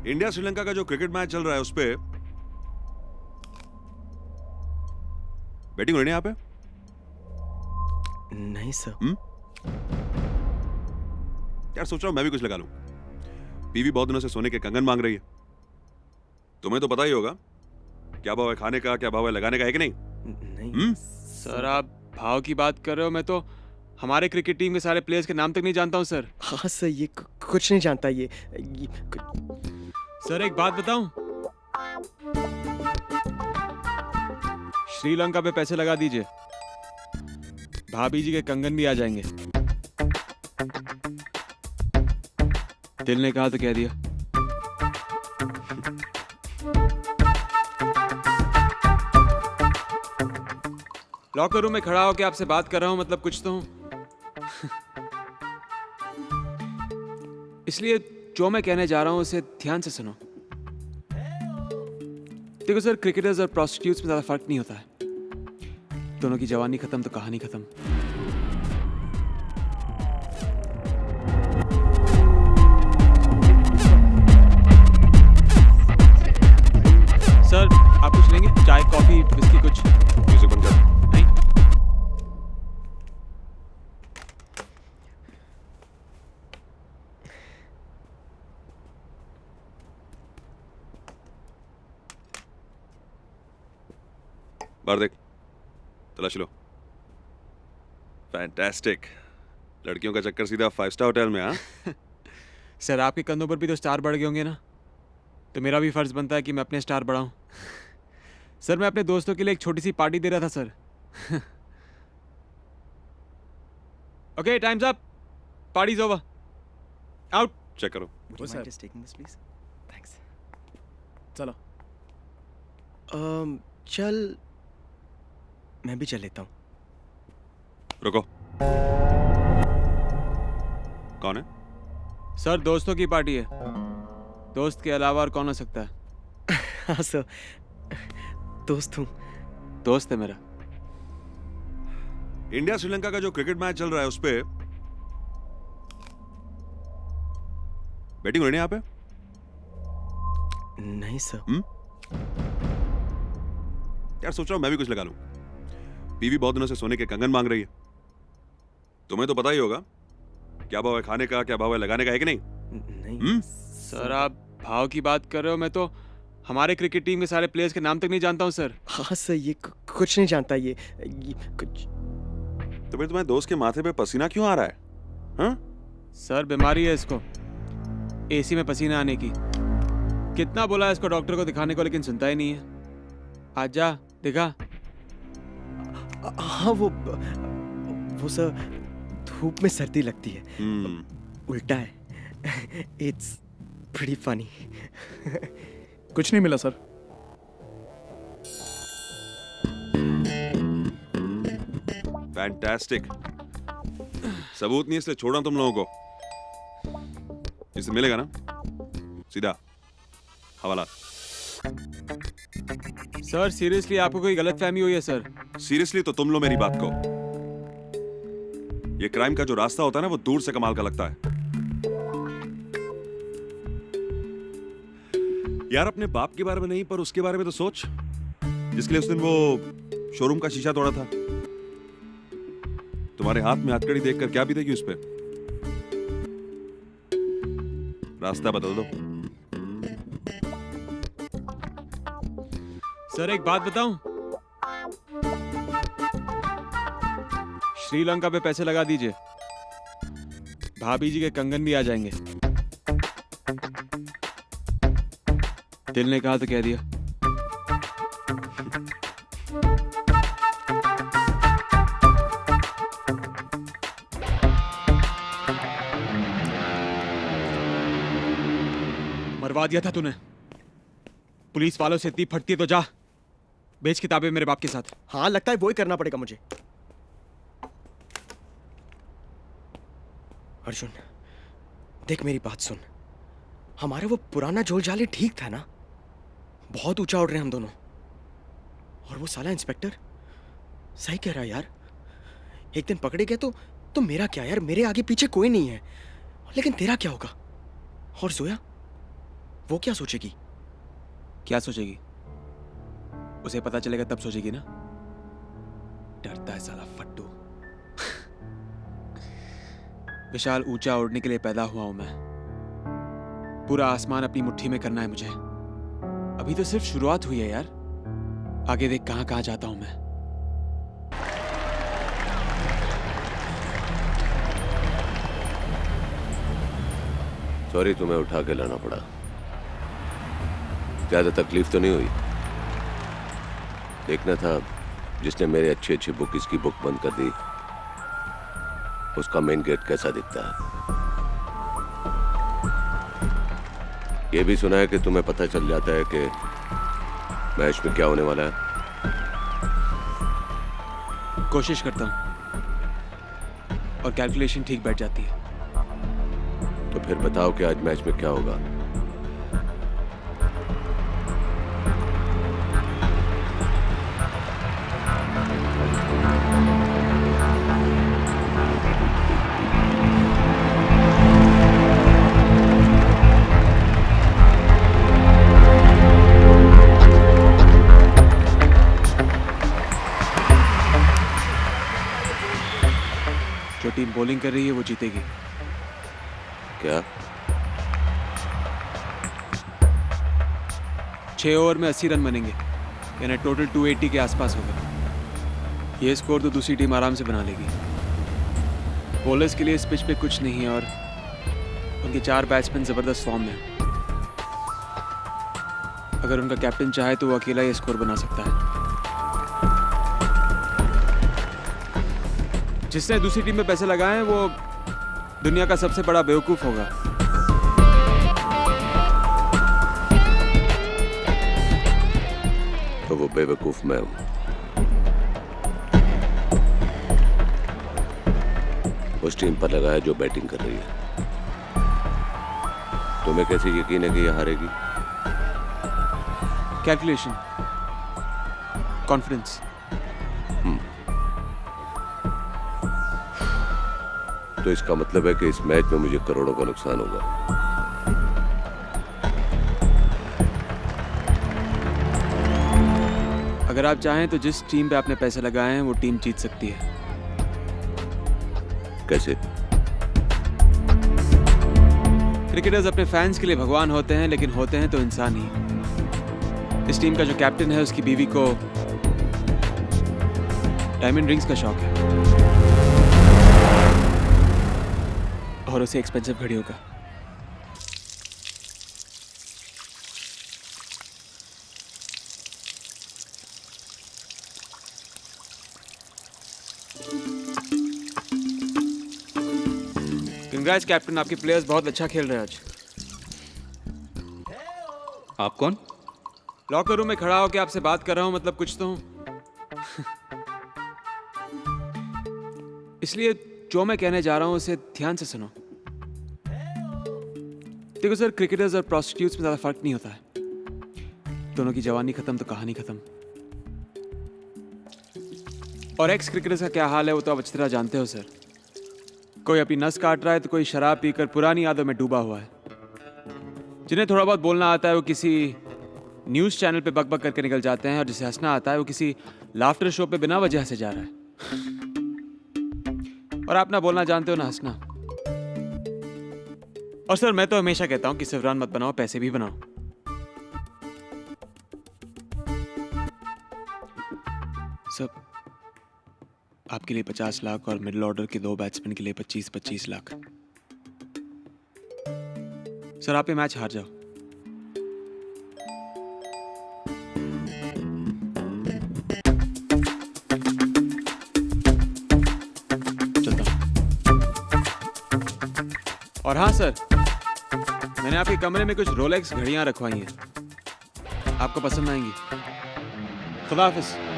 India Sri Lanka का जो cricket match चल रहा है उस पे बैटिंग हो रही है यहाँ पे? नहीं सर। यार सोच रहा हूं मैं भी कुछ लगा लूं। बीवी बहुत दिनों से सोने के कंगन मांग रही है। तुम्हें तो पता ही होगा क्या भाव है खाने का, क्या भाव है लगाने का, है कि नहीं? नहीं सर आप भाव की बात कर रहे हो, मैं तो हमारे क्रिकेट टीम के सारे प्लेयर्स के नाम तक नहीं जानता हूँ सर। हाँ सर, ये कुछ नहीं जानता ये सर एक बात बताऊं, श्रीलंका पे पैसे लगा दीजिए, भाभी जी के कंगन भी आ जाएंगे। दिल ने कहा तो कह दिया। लॉकर रूम में खड़ा होकर आपसे बात कर रहा हूं, मतलब कुछ तो हूं। इसलिए जो मैं कहने जा रहा हूं उसे ध्यान से सुनो। देखो सर, क्रिकेटर्स और प्रोस्टिट्यूट्स में ज्यादा फर्क नहीं होता है। दोनों की जवानी खत्म तो कहानी खत्म। सर आप कुछ लेंगे? चाय, कॉफी, बिस्किट कुछ? म्यूजिक बंद कर। नहीं। बाहर देख, तलाश लो। फैंटास्टिक। लड़कियों का चक्कर सीधा 5 स्टार होटल में। हाँ सर आपके कंधों पर भी तो स्टार बढ़ गए होंगे ना, तो मेरा भी फर्ज बनता है कि मैं अपने स्टार बढ़ाऊं। सर मैं अपने दोस्तों के लिए एक छोटी सी पार्टी दे रहा था sir. Okay time's up, party is over, out. Check करो। Would you mind just taking this, please? Thanks. चलो। चल, मैं भी चल लेता हूँ। रुको, कौन है? सर दोस्तों की पार्टी है, दोस्त के अलावा और कौन हो सकता है? हाँ सर, दोस्त हूँ। दोस्त है मेरा। इंडिया श्रीलंका का जो क्रिकेट मैच चल रहा है उस पे बैटिंग हो रही है यहाँ पे? नहीं सर। यार सोच रहा हूं मैं भी कुछ लगा लूं। बीवी बहुत दिनों से सोने के कंगन मांग रही है। तुम्हें तो पता ही होगा क्या भाव है खाने का, क्या भाव है लगाने का, है कि नहीं? नहीं सर आप भाव की बात कर रहे हो, मैं तो हमारे क्रिकेट टीम के सारे प्लेयर्स के नाम तक नहीं जानता हूँ सर। हाँ सर, ये कुछ नहीं जानता ये कुछ। तो फिर तुम्हारे दोस्त के माथे पे पसीना क्यों आ रहा है? हाँ? सर बीमारी है इसको, एसी में पसीना आने की। कितना बोला है इसको डॉक्टर को दिखाने को, लेकिन सुनता ही नहीं है। आजा दिखा। हाँ वो सर, धूप में सर्दी लगती है, उल्टा है। It's pretty funny. कुछ नहीं मिला सर। फैंटास्टिक। सबूत नहीं इसलिए छोड़ा तुम लोगों को। जिससे मिलेगा ना सीधा हवाला। सर सीरियसली आपको कोई गलतफहमी हुई है सर? सीरियसली तो तुम लो मेरी बात को। ये क्राइम का जो रास्ता होता है ना, वो दूर से कमाल का लगता है। यार अपने बाप के बारे में नहीं, पर उसके बारे में तो सोच, जिसके लिए उस दिन वो शोरूम का शीशा तोड़ा था। तुम्हारे हाथ में हथकड़ी देखकर क्या बीतेगी उस पे? रास्ता बदल दो। सर एक बात बताऊं, श्रीलंका पे पैसे लगा दीजिए, भाभी जी के कंगन भी आ जाएंगे। दिल ने कहा तो कह दिया। मरवा दिया था तूने। पुलिस वालों से इतनी फटती है तो जा बेच किताबें मेरे बाप के साथ। हाँ, लगता है वही करना पड़ेगा मुझे। अर्जुन, देख मेरी बात सुन। हमारा वो पुराना झोलझाली ठीक था ना? बहुत ऊंचा उड़ रहे हैं हम दोनों। और वो साला इंस्पेक्टर सही कह रहा है यार। एक दिन पकड़े गए तो मेरा क्या यार, मेरे आगे पीछे कोई नहीं है। लेकिन तेरा क्या होगा? और जोया, वो क्या सोचेगी? क्या सोचेगी? उसे पता चलेगा तब सोचेगी ना। डरता है साला फट्टू। विशाल, ऊंचा उड़ने के लिए पैदा हुआ हूं मैं। पूरा आसमान अपनी मुट्ठी में करना है मुझे। अभी तो सिर्फ शुरुआत हुई है यार। आगे देख कहां कहां जाता हूं मैं। सॉरी, तुम्हें उठा के लाना पड़ा। ज्यादा तकलीफ तो नहीं हुई? देखना था जिसने मेरे अच्छी अच्छी बुक इसकी बुक बंद कर दी, उसका मेन गेट कैसा दिखता है। ये भी सुना है कि तुम्हें पता चल जाता है कि मैच में क्या होने वाला है। कोशिश करता हूं और कैलकुलेशन ठीक बैठ जाती है। तो फिर बताओ कि आज मैच में क्या होगा। जो टीम बॉलिंग कर रही है वो जीतेगी। क्या? 6 ओवर में 80 रन बनेंगे, यानी टोटल 280 के आसपास होगा। ये स्कोर तो दूसरी टीम आराम से बना लेगी। बॉलर्स के लिए इस पिच पे कुछ नहीं है और उनके 4 बैट्समैन जबरदस्त फॉर्म में हैं। अगर उनका कैप्टन चाहे तो वो अकेला ये स्कोर बना सकता है। जिसने दूसरी टीम में पैसे लगाए हैं वो दुनिया का सबसे बड़ा बेवकूफ होगा। तो वो बेवकूफ मैं हूं। उस टीम पर लगाया जो बैटिंग कर रही है। तुम्हें कैसे यकीन है कि ये हारेगी? Calculation, confidence. तो इसका मतलब है कि इस मैच में मुझे करोड़ों का नुकसान होगा। अगर आप चाहें तो जिस टीम पे आपने पैसे लगाए हैं वो टीम जीत सकती है। कैसे? क्रिकेटर्स अपने फैंस के लिए भगवान होते हैं, लेकिन होते हैं तो इंसान ही। इस टीम का जो कैप्टन है उसकी बीवी को डायमंड रिंग्स का शौक है और उसे एक्सपेंसिव घड़ियों का। कंग्रेट्स कैप्टन, आपके प्लेयर्स बहुत अच्छा खेल रहे हैं आज। आप कौन? लॉकर रूम में खड़ा होकर आपसे बात कर रहा हूं, मतलब कुछ तो हूं। इसलिए जो मैं कहने जा रहा हूं उसे ध्यान से सुनो। देखो सर, क्रिकेटर्स और प्रोस्टिट्यूट्स में ज्यादा फर्क नहीं होता है। दोनों की जवानी खत्म तो कहानी खत्म। और एक्स क्रिकेटर्स का क्या हाल है वो तो आप अच्छी तरह जानते हो सर। कोई अपनी नस काट रहा है तो कोई शराब पीकर पुरानी यादों में डूबा हुआ है। जिन्हें थोड़ा बहुत बोलना आता है वो किसी न्यूज़ चैनल पे बक करके निकल जाते हैं, और जिसे हंसना आता है वो किसी लाफ्टर शो पे बिना वजह हंसे जा रहा है। और आप ना बोलना जानते हो ना हंसना। और सर मैं तो हमेशा कहता हूं कि सिवरान मत बनाओ, पैसे भी बनाओ। सब आपके लिए 50 लाख और मिडिल ऑर्डर के 2 बैट्समैन के लिए 25-25 लाख। सर आप ये मैच हार जाओ। चलता हूं। और हाँ सर, मैंने आपके कमरे में कुछ रोलेक्स घड़ियां रखवाई हैं, आपको पसंद आएंगी। खुदा हाफिज।